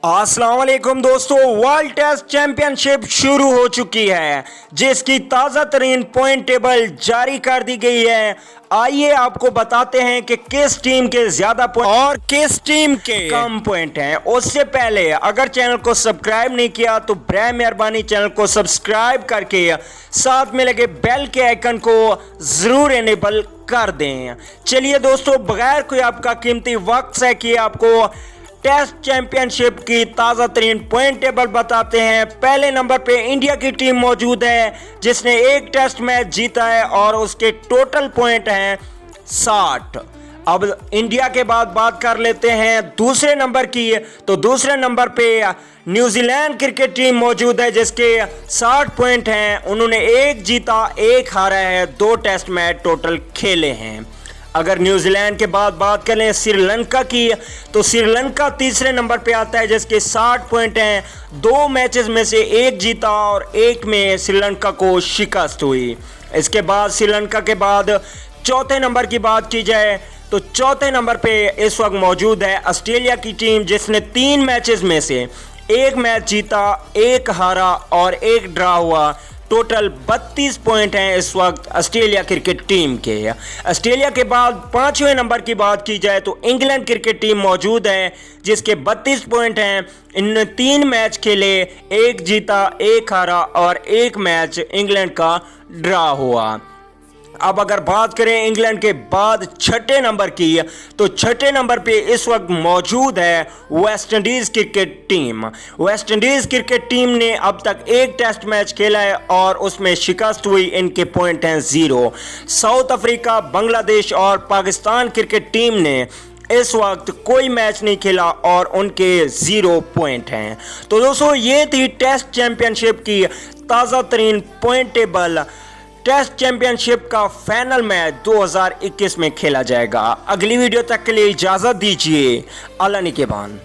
अस्सलाम वालेकुम दोस्तों, वर्ल्ड टेस्ट चैंपियनशिप शुरू हो चुकी है जिसकी ताज़ा तरीन पॉइंट टेबल जारी कर दी गई है। आइए आपको बताते हैं कि किस टीम के ज्यादा पॉइंट और किस टीम के कम पॉइंट हैं। उससे पहले अगर चैनल को सब्सक्राइब नहीं किया तो बराए मेहरबानी चैनल को सब्सक्राइब करके साथ में लगे बेल के आइकन को जरूर इनेबल कर दें। चलिए दोस्तों, बगैर कोई आपका कीमती वक्त से कि आपको टेस्ट चैंपियनशिप की ताज़ा तरीन पॉइंट टेबल बताते हैं। पहले नंबर पे इंडिया की टीम मौजूद है जिसने एक टेस्ट मैच जीता है और उसके टोटल पॉइंट हैं 60। अब इंडिया के बाद बात कर लेते हैं दूसरे नंबर की, तो दूसरे नंबर पे न्यूजीलैंड क्रिकेट टीम मौजूद है जिसके 60 पॉइंट हैं। उन्होंने एक जीता एक हारा है, 2 टेस्ट मैच टोटल खेले हैं। अगर न्यूजीलैंड के बाद बात करें श्रीलंका की, तो श्रीलंका तीसरे नंबर पे आता है जिसके 60 पॉइंट हैं। 2 मैचेस में से एक जीता और एक में श्रीलंका को शिकस्त हुई। इसके बाद श्रीलंका के बाद चौथे नंबर की बात की जाए तो चौथे नंबर पे इस वक्त मौजूद है ऑस्ट्रेलिया की टीम जिसने 3 मैचेस में से एक मैच जीता, एक हारा और एक ड्रा हुआ। टोटल 32 पॉइंट हैं इस वक्त ऑस्ट्रेलिया क्रिकेट टीम के। ऑस्ट्रेलिया के बाद 5वें नंबर की बात की जाए तो इंग्लैंड क्रिकेट टीम मौजूद है जिसके 32 पॉइंट हैं। इन्होंने 3 मैच खेले, एक जीता एक हारा और एक मैच इंग्लैंड का ड्रा हुआ। अब अगर बात करें इंग्लैंड के बाद छठे नंबर की, तो छठे नंबर पे इस वक्त मौजूद है West Indies cricket team. West Indies cricket team ने अब तक एक टेस्ट मैच खेला है और उसमें शिकस्त हुई। इनके पॉइंट हैं 0। साउथ अफ्रीका, बांग्लादेश और पाकिस्तान क्रिकेट टीम ने इस वक्त कोई मैच नहीं खेला और उनके 0 पॉइंट हैं। तो दोस्तों, ये थी टेस्ट चैंपियनशिप की ताज़ा तरीन पॉइंट टेबल। टेस्ट चैंपियनशिप का फाइनल मैच 2021 में खेला जाएगा। अगली वीडियो तक के लिए इजाज़त दीजिए। अल्लाह निगहबान।